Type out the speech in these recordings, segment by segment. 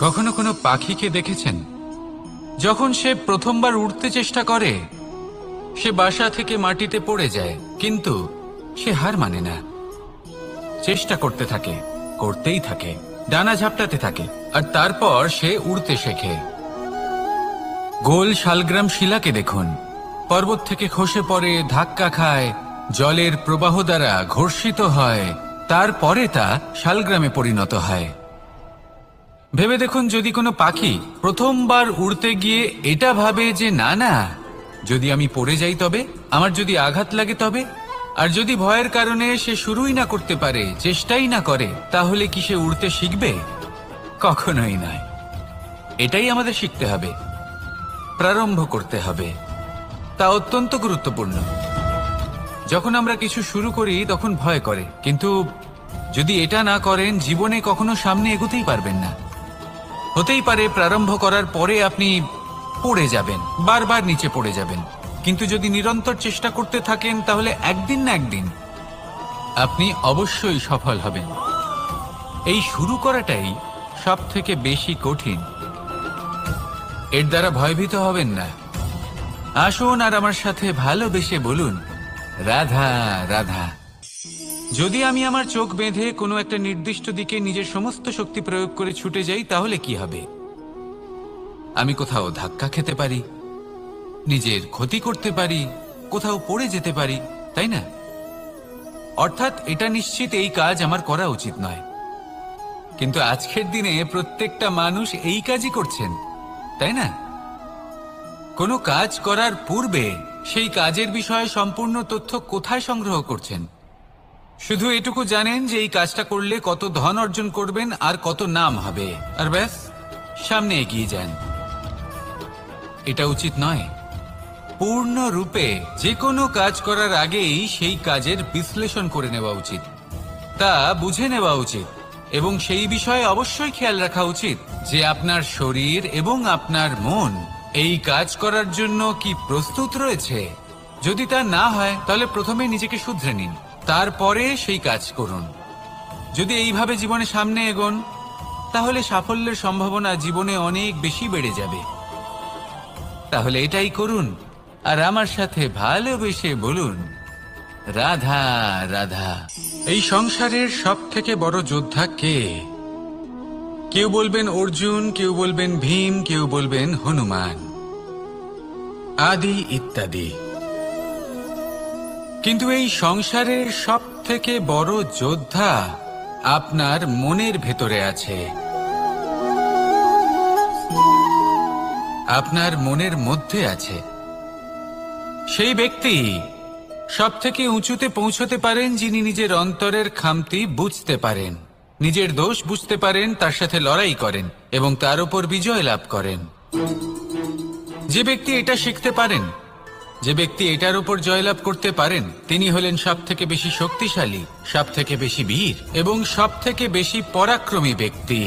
কখনো কোনো পাখিকে দেখেছেন? যখন সে প্রথমবার উড়তে চেষ্টা করে, সে বাসা থেকে মাটিতে পড়ে যায়, কিন্তু সে হার মানে না। চেষ্টা করতে থাকে, করতেই থাকে, ডানা ঝাপটাতে থাকে, আর তারপর সে উড়তে শেখে। গোল শালগ্রাম শিলাকে দেখুন, পর্বত থেকে খসে পড়ে, ধাক্কা খায়, জলের প্রবাহ দ্বারা ঘর্ষিত হয়, তারপরে তা শালগ্রামে পরিণত হয়। ভেবে দেখুন, যদি কোনো পাখি প্রথমবার উড়তে গিয়ে এটা ভাবে যে না না, যদি আমি পড়ে যাই তবে, আমার যদি আঘাত লাগে তবে, আর যদি ভয়ের কারণে সে শুরুই না করতে পারে, চেষ্টাই না করে, তাহলে কি সে উড়তে শিখবে? কখনোই নয়। এটাই আমাদের শিখতে হবে, প্রারম্ভ করতে হবে। তা অত্যন্ত গুরুত্বপূর্ণ। যখন আমরা কিছু শুরু করি তখন ভয় করে, কিন্তু যদি এটা না করেন, জীবনে কখনো সামনে এগোতেই পারবেন না। হতেই পারে প্রারম্ভ করার পরে আপনি পড়ে যাবেন, বারবার নিচে পড়ে যাবেন, কিন্তু যদি নিরন্তর চেষ্টা করতে থাকেন, তাহলে একদিন না একদিন আপনি অবশ্যই সফল হবেন। এই শুরু করাটাই সব থেকে বেশি কঠিন। এর দ্বারা ভয়ভীত হবেন না। আসুন আর আমার সাথে ভালোবেসে বলুন, রাধা রাধা। যদি আমি আমার চোখ বেঁধে কোনো একটা নির্দিষ্ট দিকে নিজের সমস্ত শক্তি প্রয়োগ করে ছুটে যাই, তাহলে কি হবে? আমি কোথাও ধাক্কা খেতে পারি, নিজের ক্ষতি করতে পারি, কোথাও পড়ে যেতে পারি, তাই না? অর্থাৎ এটা নিশ্চিত এই কাজ আমার করা উচিত নয়। কিন্তু আজকের দিনে প্রত্যেকটা মানুষ এই কাজই করছেন, তাই না? কোনো কাজ করার পূর্বে সেই কাজের বিষয়ে সম্পূর্ণ তথ্য কোথায় সংগ্রহ করছেন? শুধু এটুকু জানেন যে এই কাজটা করলে কত ধন অর্জন করবেন আর কত নাম হবে, আর ব্যাস, সামনে এগিয়ে যান। এটা উচিত নয়। পূর্ণরূপে যে কোনো কাজ করার আগেই সেই কাজের বিশ্লেষণ করে নেওয়া উচিত, তা বুঝে নেওয়া উচিত, এবং সেই বিষয়ে অবশ্যই খেয়াল রাখা উচিত যে আপনার শরীর এবং আপনার মন এই কাজ করার জন্য কি প্রস্তুত রয়েছে। যদি তা না হয়, তাহলে প্রথমে নিজেকে শুধরে নিন, তারপরে সেই কাজ করুন। যদি এইভাবে জীবনে সামনে এগোন, তাহলে সাফল্যের সম্ভাবনা জীবনে অনেক বেশি বেড়ে যাবে। তাহলে এটাই করুন, আর আমার সাথে ভালোবেসে বলুন, রাধা রাধা। এই সংসারের সব থেকে বড় যোদ্ধা কে? কেউ বলবেন অর্জুন, কেউ বলবেন ভীম, কেউ বলবেন হনুমান, আদি ইত্যাদি। কিন্তু এই সংসারের সব থেকে বড় যোদ্ধা আপনার মনের ভেতরে আছে, আপনার মনের মধ্যে আছে। সেই ব্যক্তি সব থেকে উঁচুতে পৌঁছতে পারেন যিনি নিজের অন্তরের খামতি বুঝতে পারেন, নিজের দোষ বুঝতে পারেন, তার সাথে লড়াই করেন এবং তার উপর বিজয় লাভ করেন। যে ব্যক্তি এটা শিখতে পারেন, যে ব্যক্তি এটার উপর জয়লাভ করতে পারেন, তিনি হলেন সব থেকে বেশি শক্তিশালী, সব থেকে বেশি বীর এবং সব থেকে বেশি পরাক্রমী ব্যক্তি।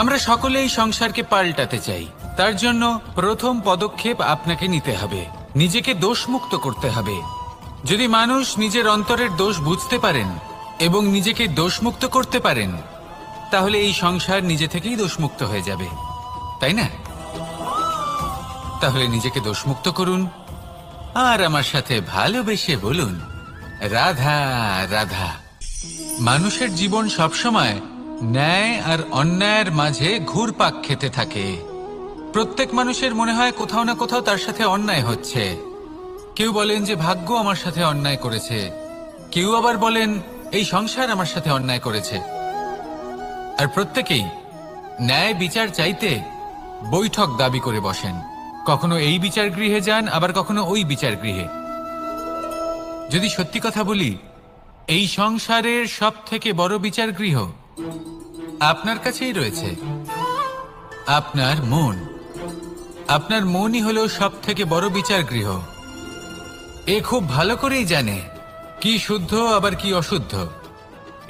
আমরা সকলেই সংসারকে পাল্টাতে চাই। তার জন্য প্রথম পদক্ষেপ আপনাকে নিতে হবে, নিজেকে দোষমুক্ত করতে হবে। যদি মানুষ নিজের অন্তরের দোষ বুঝতে পারেন এবং নিজেকে দোষমুক্ত করতে পারেন, তাহলে এই সংসার নিজে থেকেই দোষমুক্ত হয়ে যাবে, তাই না? তাহলে নিজেকে দোষমুক্ত করুন, আর আমার সাথে ভালোবেসে বলুন, রাধা রাধা। মানুষের জীবন সবসময় ন্যায় আর অন্যায়ের মাঝে ঘুরপাক খেতে থাকে। প্রত্যেক মানুষের মনে হয় কোথাও না কোথাও তার সাথে অন্যায় হচ্ছে। কেউ বলেন যে ভাগ্য আমার সাথে অন্যায় করেছে, কেউ আবার বলেন এই সংসার আমার সাথে অন্যায় করেছে। আর প্রত্যেকেই ন্যায় বিচার চাইতে বৈঠক দাবি করে বসেন। কখনো এই বিচার গৃহে যান, আবার কখনো ওই বিচার গৃহে। যদি সত্যি কথা বলি, এই সংসারের সব থেকে বড় বিচার গৃহ আপনার কাছেই রয়েছে, আপনার মন। আপনার মনই হলো সব থেকে বড় বিচার গৃহ। এ খুব ভালো করেই জানে কি শুদ্ধ আবার কি অশুদ্ধ,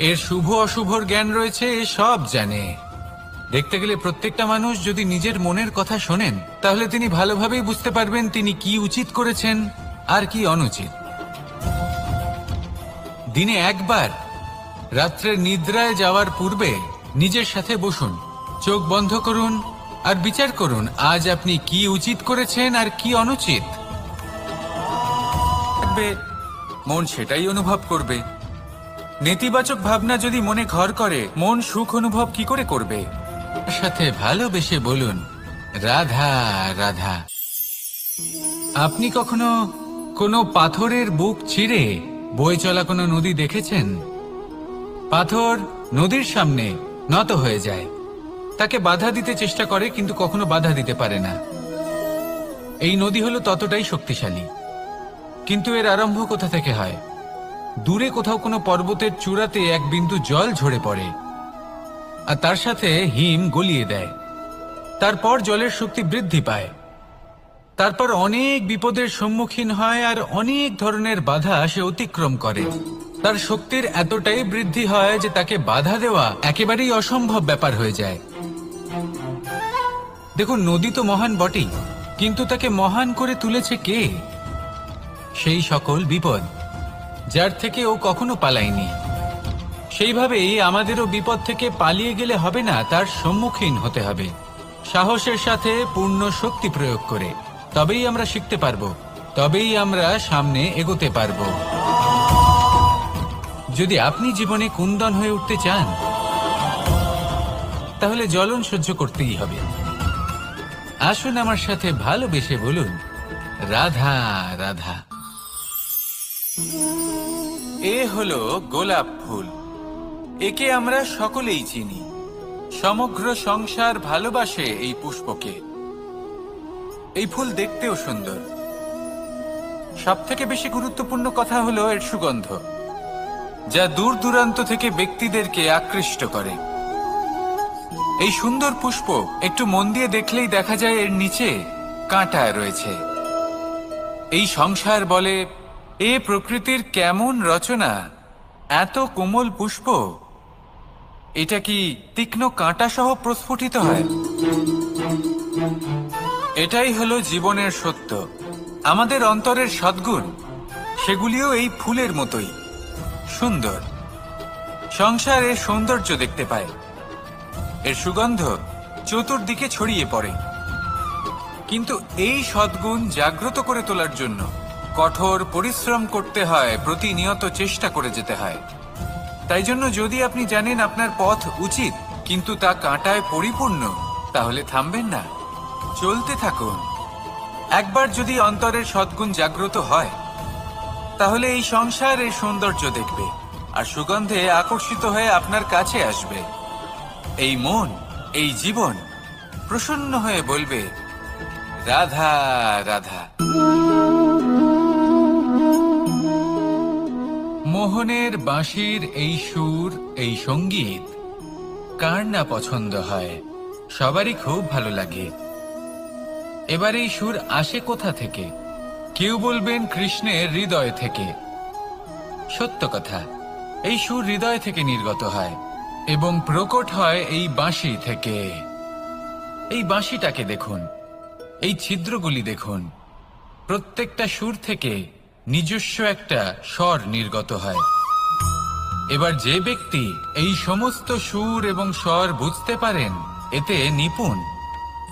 এর শুভ অশুভর জ্ঞান রয়েছে, এ সব জানে। দেখতে গেলে প্রত্যেকটা মানুষ যদি নিজের মনের কথা শোনেন, তাহলে তিনি ভালোভাবেই বুঝতে পারবেন তিনি কি উচিত করেছেন আর কি অনুচিত। দিনে একবার রাত্রে নিদ্রায় যাওয়ার পূর্বে নিজের সাথে বসুন, চোখ বন্ধ করুন আর বিচার করুন আজ আপনি কি উচিত করেছেন আর কি অনুচিত। মন সেটাই অনুভব করবে। নেতিবাচক ভাবনা যদি মনে ঘর করে, মন সুখ অনুভব কি করে করবে? সাথে ভালোবেসে বলুন, রাধা রাধা। আপনি কখনো কোনো পাথরের বুক ছিঁড়ে বয়ে চলা কোনো নদী দেখেছেন? পাথর নদীর সামনে নত হয়ে যায়, তাকে বাধা দিতে চেষ্টা করে কিন্তু কখনো বাধা দিতে পারে না। এই নদী হলো ততটাই শক্তিশালী, কিন্তু এর আরম্ভ কোথা থেকে হয়? দূরে কোথাও কোনো পর্বতের চূড়াতে এক বিন্দু জল ঝরে পড়ে আর তার সাথে হিম গলিয়ে দেয়। তারপর জলের শক্তি বৃদ্ধি পায়, তারপর অনেক বিপদের সম্মুখীন হয় আর অনেক ধরনের বাধা সে অতিক্রম করে। তার শক্তির এতটাই বৃদ্ধি হয় যে তাকে বাধা দেওয়া একেবারেই অসম্ভব ব্যাপার হয়ে যায়। দেখুন, নদী তো মহান বটেই, কিন্তু তাকে মহান করে তুলেছে কে? সেই সকল বিপদ যার থেকে ও কখনো পালায়নি। সেইভাবেই আমাদেরও বিপদ থেকে পালিয়ে গেলে হবে না, তার সম্মুখীন হতে হবে সাহসের সাথে, পূর্ণ শক্তি প্রয়োগ করে। তবেই আমরা শিখতে পারবো, তবেই আমরা সামনে এগোতে পারবো। যদি আপনি জীবনে কুন্দন হয়ে উঠতে চান, তাহলে জ্বলন সহ্য করতেই হবে। আসুন আমার সাথে ভালোবেসে বলুন, রাধা রাধা। এ হলো গোলাপ ফুল। একে আমরা সকলেই চিনি। সমগ্র সংসার ভালোবাসে এই পুষ্পকে। এই ফুল দেখতেও সুন্দর। সবথেকে বেশি গুরুত্বপূর্ণ কথা হলো এর সুগন্ধ, যা দূর দূরান্ত থেকে ব্যক্তিদেরকে আকৃষ্ট করে। এই সুন্দর পুষ্প একটু মন দিয়ে দেখলেই দেখা যায় এর নিচে কাঁটা রয়েছে। এই সংসার বলে, এ প্রকৃতির কেমন রচনা, এত কোমল পুষ্প, এটা কি তীক্ষ্ণ কাঁটা সহ প্রস্ফুটিত হয়? এটাই হলো জীবনের সত্য। আমাদের অন্তরের সদ্গুণ, সেগুলিও এই ফুলের মতোই সুন্দর। সংসার এর সৌন্দর্য দেখতে পায়, এর সুগন্ধ চতুর্দিকে ছড়িয়ে পড়ে। কিন্তু এই সদ্গুণ জাগ্রত করে তোলার জন্য কঠোর পরিশ্রম করতে হয়, প্রতিনিয়ত চেষ্টা করে যেতে হয়। তাই জন্য যদি আপনি জানেন আপনার পথ উচিত কিন্তু তা কাঁটায় পরিপূর্ণ, তাহলে থামবেন না, চলতে থাকুন। একবার যদি অন্তরের সদ্গুণ জাগ্রত হয়, তাহলে এই সংসার এর সৌন্দর্য দেখবে আর সুগন্ধে আকর্ষিত হয়ে আপনার কাছে আসবে। এই মন, এই জীবন প্রসন্ন হয়ে বলবে, রাধা রাধা। মোহনের বাঁশির এই সুর, এই সঙ্গীত কার না পছন্দ হয়? সবারই খুব ভালো লাগে। এবার এই সুর আসে কোথা থেকে? কেউ বলবেন কৃষ্ণের হৃদয় থেকে। সত্য কথা, এই সুর হৃদয় থেকে নির্গত হয় এবং প্রকট হয় এই বাঁশি থেকে। এই বাঁশিটাকে দেখুন, এই ছিদ্রগুলি দেখুন, প্রত্যেকটা সুর থেকে নিজস্ব একটা স্বর নির্গত হয়। এবার যে ব্যক্তি এই সমস্ত সুর এবং স্বর বুঝতে পারেন, এতে নিপুণ,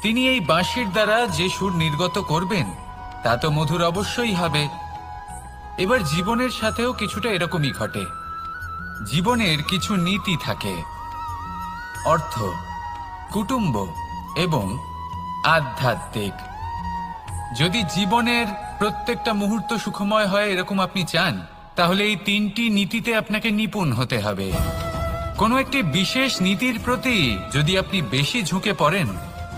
তিনি এই বাঁশির দ্বারা যে সুর নির্গত করবেন তা তো মধুর অবশ্যই হবে। এবার জীবনের সাথেও কিছুটা এরকমই ঘটে। জীবনের কিছু নীতি থাকে, অর্থ, কুটুম্ব এবং আধ্যাত্মিক। যদি জীবনের প্রত্যেকটা মুহূর্ত সুখময় হয় এরকম আপনি চান, তাহলে এই তিনটি নীতিতে আপনাকে নিপুণ হতে হবে। কোনো একটি বিশেষ নীতির প্রতি যদি আপনি বেশি ঝুঁকে পড়েন,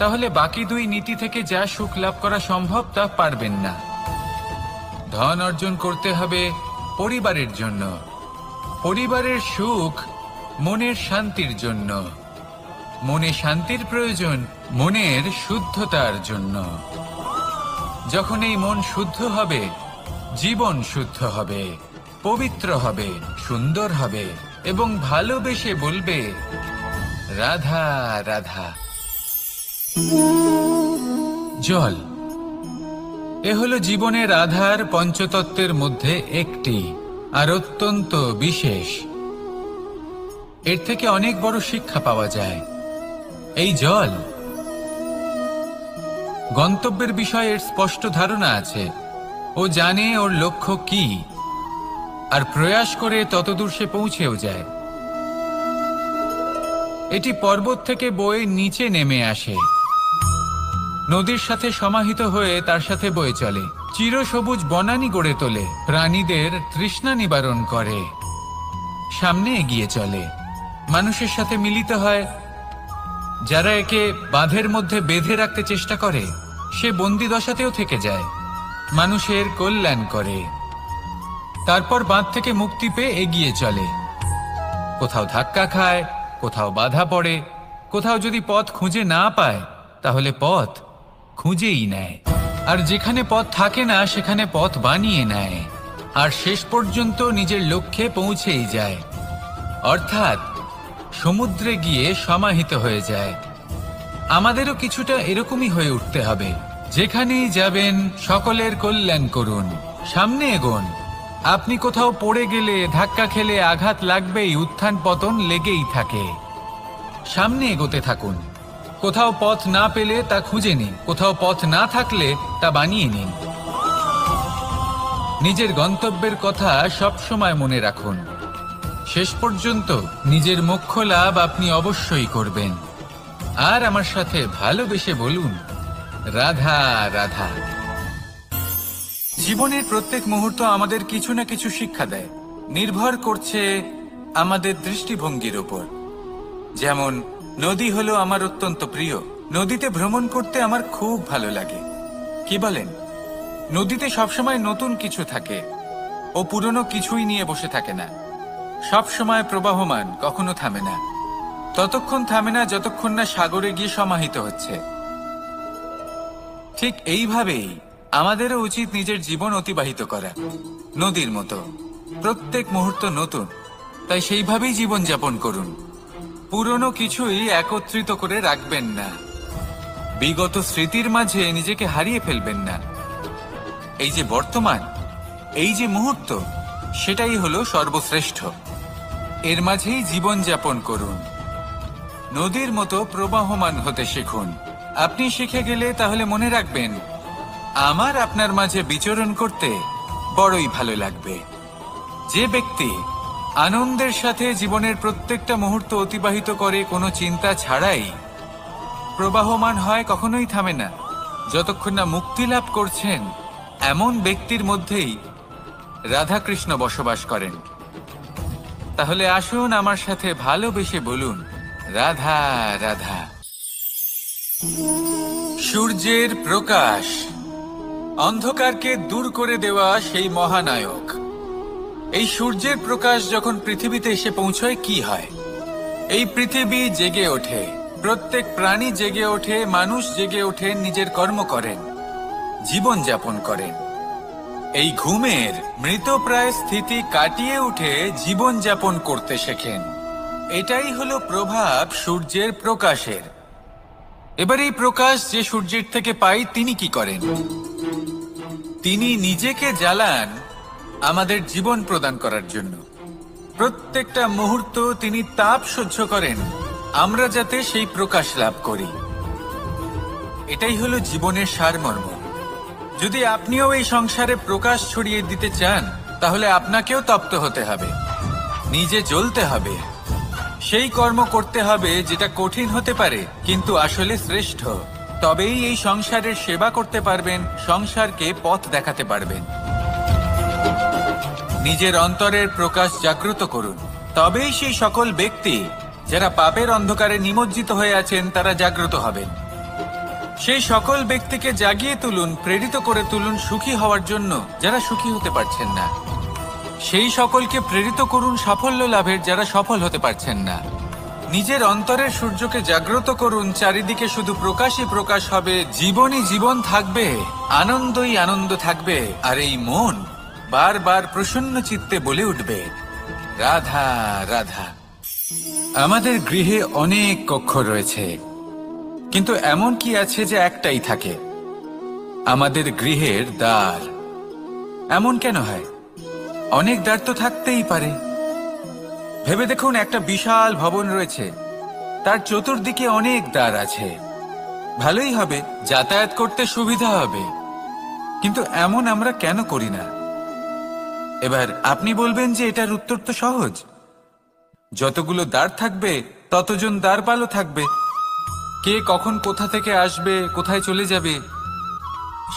তাহলে বাকি দুই নীতি থেকে যা সুখ লাভ করা সম্ভব তা পারবেন না। ধন অর্জন করতে হবে পরিবারের জন্য, পরিবারের সুখ মনের শান্তির জন্য, মনে শান্তির প্রয়োজন মনের শুদ্ধতার জন্য। যখন এই মন শুদ্ধ হবে, জীবন শুদ্ধ হবে, পবিত্র হবে, সুন্দর হবে এবং ভালোবেসে বলবে, রাধা রাধা। জল, এ হলো জীবনের আধার, পঞ্চতত্ত্বের মধ্যে একটি আর অত্যন্ত বিশেষ। এর থেকে অনেক বড় শিক্ষা পাওয়া যায়। এই জল, গন্তব্যের বিষয়ে এর স্পষ্ট ধারণা আছে। ও জানে ওর লক্ষ্য কি, আর প্রয়াস করে ততদূর সে পৌঁছেও যায়। এটি পর্বত থেকে বয়ে নিচে নেমে আসে, নদীর সাথে সমাহিত হয়ে তার সাথে বয়ে চলে, চিরসবুজ বনানী গড়ে তোলে, প্রাণীদের তৃষ্ণা নিবারণ করে, সামনে এগিয়ে চলে, মানুষের সাথে মিলিত হয়। যারা একে বাঁধের মধ্যে বেঁধে রাখতে চেষ্টা করে, সে বন্দি দশাতেও থেকে যায়, মানুষের কল্যাণ করে। তারপর বাঁধ থেকে মুক্তি পেয়ে এগিয়ে চলে, কোথাও ধাক্কা খায়, কোথাও বাধা পড়ে, কোথাও যদি পথ খুঁজে না পায় তাহলে পথ খুঁজেই নেয়, আর যেখানে পথ থাকে না সেখানে পথ বানিয়ে নেয়, আর শেষ পর্যন্ত নিজের লক্ষ্যে পৌঁছেই যায়, অর্থাৎ সমুদ্রে গিয়ে সমাহিত হয়ে যায়। আমাদেরও কিছুটা এরকমই হয়ে উঠতে হবে। যেখানেই যাবেন সকলের কল্যাণ করুন, সামনে এগোন। আপনি কোথাও পড়ে গেলে, ধাক্কা খেলে আঘাত লাগবেই, উত্থান পতন লেগেই থাকে। সামনে এগোতে থাকুন। কোথাও পথ না পেলে তা খুঁজে নিন, কোথাও পথ না থাকলে তা বানিয়ে নিন। নিজের গন্তব্যের কথা সব সময় মনে রাখুন। শেষ পর্যন্ত নিজের মোক্ষ লাভ আপনি অবশ্যই করবেন। আর আমার সাথে ভালোবেসে বলুন, রাধা রাধা। জীবনের প্রত্যেক মুহূর্ত আমাদের কিছু না কিছু শিক্ষা দেয়, নির্ভর করছে আমাদের দৃষ্টিভঙ্গির উপর। যেমন নদী হলো আমার অত্যন্ত প্রিয়, নদীতে ভ্রমণ করতে আমার খুব ভালো লাগে। কি বলেন? নদীতে সবসময় নতুন কিছু থাকে, ও পুরনো কিছুই নিয়ে বসে থাকে না, সব সময় প্রবাহমান, কখনো থামে না। ততক্ষণ থামে না যতক্ষণ না সাগরে গিয়ে সমাহিত হচ্ছে। ঠিক এইভাবেই আমাদেরও উচিত নিজের জীবন অতিবাহিত করা, নদীর মতো। প্রত্যেক মুহূর্ত নতুন, তাই সেইভাবেই জীবন যাপন করুন। পুরনো কিছুই একত্রিত করে রাখবেন না, বিগত স্মৃতির মাঝে নিজেকে হারিয়ে ফেলবেন না। এই যে বর্তমান, এই যে মুহূর্ত, সেটাই হলো সর্বশ্রেষ্ঠ। এর মাঝেই জীবন যাপন করুন, নদীর মতো প্রবাহমান হতে শিখুন। আপনি শিখে গেলে তাহলে মনে রাখবেন, আমার আপনার মাঝে বিচরণ করতে বড়ই ভালো লাগবে। যে ব্যক্তি আনন্দের সাথে জীবনের প্রত্যেকটা মুহূর্ত অতিবাহিত করে কোনো চিন্তা ছাড়াই, প্রবাহমান হয়, কখনোই থামে না, যতক্ষণ না মুক্তি লাভ করছেন, এমন ব্যক্তির মধ্যেই রাধাকৃষ্ণ বসবাস করেন। তাহলে আসুন আমার সাথে ভালোবেসে বলুন, রাধা রাধা। সূর্যের প্রকাশ, অন্ধকারকে দূর করে দেওয়া সেই মহানায়ক। এই সূর্যের প্রকাশ যখন পৃথিবীতে এসে পৌঁছয়, কি হয়? এই পৃথিবী জেগে ওঠে, প্রত্যেক প্রাণী জেগে ওঠে, মানুষ জেগে ওঠে, নিজের কর্ম করেন, জীবন যাপন করেন। এই ঘুমের মৃতপ্রায় স্থিতি কাটিয়ে উঠে জীবন যাপন করতে শেখেন। এটাই হলো প্রভাব সূর্যের প্রকাশের। এবার এই প্রকাশ যে সূর্যের থেকে পাই, তিনি কি করেন? তিনি নিজেকে জ্বালান আমাদের জীবন প্রদান করার জন্য। প্রত্যেকটা মুহূর্ত তিনি তাপ সহ্য করেন, আমরা যাতে সেই প্রকাশ লাভ করি। এটাই হলো জীবনের সারমর্ম। যদি আপনিও এই সংসারে প্রকাশ ছড়িয়ে দিতে চান, তাহলে আপনাকেও তপ্ত হতে হবে, নিজে জ্বলতে হবে, সেই কর্ম করতে হবে যেটা কঠিন হতে পারে কিন্তু আসলে শ্রেষ্ঠ। তবেই এই সংসারের সেবা করতে পারবেন, সংসারকে পথ দেখাতে পারবেন। নিজের অন্তরের প্রকাশ জাগ্রত করুন, তবেই সেই সকল ব্যক্তি যারা পাপের অন্ধকারে নিমজ্জিত হয়ে আছেন, তারা জাগ্রত হবেন। সেই সকল ব্যক্তিকে জাগিয়ে তুলুন, প্রেরিত করে তুলুন সুখী হওয়ার জন্য, যারা সুখী হতে পারছেন না। সেই সকলকে প্রেরিত করুন সাফল্য লাভের, যারা সফল হতে পারছেন না। নিজের অন্তরের সূর্যকে জাগ্রত করুন, চারিদিকে শুধু প্রকাশই প্রকাশ হবে, জীবনই জীবন থাকবে, আনন্দই আনন্দ থাকবে, আর এই মন বারবার প্রসন্ন চিত্তে বলে উঠবে, রাধা রাধা। আমাদের গৃহে অনেক কক্ষ রয়েছে, কিন্তু এমন কি আছে যে একটাই থাকে? আমাদের গৃহের দ্বার। এমন কেন হয়? অনেক দ্বার তো থাকতেই পারে। ভেবে দেখুন, একটা বিশাল ভবন রয়েছে, তার চতুর্দিকে অনেক দ্বার আছে। ভালোই হবে, যাতায়াত করতে সুবিধা হবে, কিন্তু এমন আমরা কেন করি না? এবার আপনি বলবেন যে এটার উত্তর তো সহজ, যতগুলো দ্বার থাকবে ততজন দ্বারপালও থাকবে। কে কখন কোথা থেকে আসবে, কোথায় চলে যাবে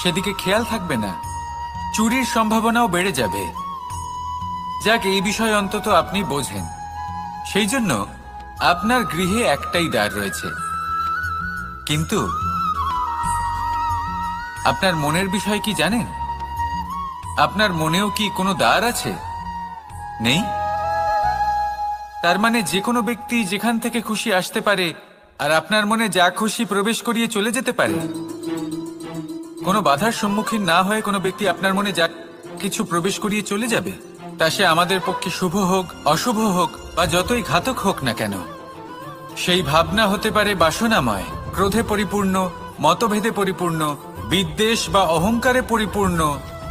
সেদিকে খেয়াল থাকবে না, চুরির সম্ভাবনাও বেড়ে যাবে। যাক, এই বিষয় অন্তত আপনি বোঝেন। সেই জন্য আপনার গৃহে একটাই দ্বার রয়েছে, কিন্তু আপনার মনের বিষয় কি জানেন? আপনার মনেও কি কোনো দ্বার আছে? নেই। তার মানে যে কোনো ব্যক্তি যেখান থেকে খুশি আসতে পারে, আর আপনার মনে যা খুশি প্রবেশ করিয়ে চলে যেতে পারে। কোনো বাধার সম্মুখীন না হয়ে কোনো ব্যক্তি আপনার মনে যা কিছু প্রবেশ করিয়ে চলে যাবে, তা সে আমাদের পক্ষে শুভ হোক, অশুভ হোক বা যতই ঘাতক হোক না কেন। সেই ভাবনা হতে পারে বাসনাময়, ক্রোধে পরিপূর্ণ, মতভেদে পরিপূর্ণ, বিদ্বেষ বা অহংকারে পরিপূর্ণ,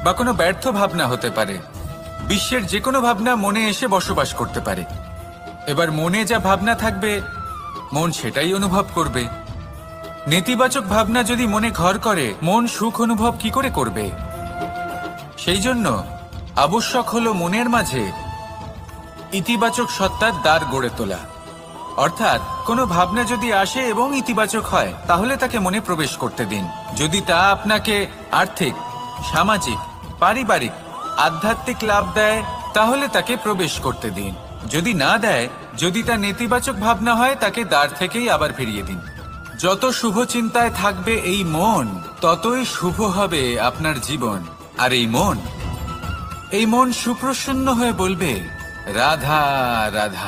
বা কোনো ব্যর্থ ভাবনা হতে পারে। বিশ্বের যে কোনো ভাবনা মনে এসে বসবাস করতে পারে। এবার মনে যা ভাবনা থাকবে, মন সেটাই অনুভব করবে। নেতিবাচক ভাবনা যদি মনে ঘর করে, মন সুখ অনুভব কি করে করবে? সেই জন্য আবশ্যক হলো মনের মাঝে ইতিবাচক সত্তার দ্বার গড়ে তোলা। অর্থাৎ কোনো ভাবনা যদি আসে এবং ইতিবাচক হয়, তাহলে তাকে মনে প্রবেশ করতে দিন। যদি তা আপনাকে আর্থিক, সামাজিক, পারিবারিক, আধ্যাত্মিক লাভ দেয়, তাহলে তাকে প্রবেশ করতে দিন। যদি না দেয়, যদি তা নেতিবাচক ভাবনা হয়, তাকে দ্বার থেকেই আবার ফিরিয়ে দিন। যত শুভ চিন্তায় থাকবে এই মন, ততই শুভ হবে আপনার জীবন। আর এই মন সুপ্রসন্ন হয়ে বলবে, রাধা রাধা।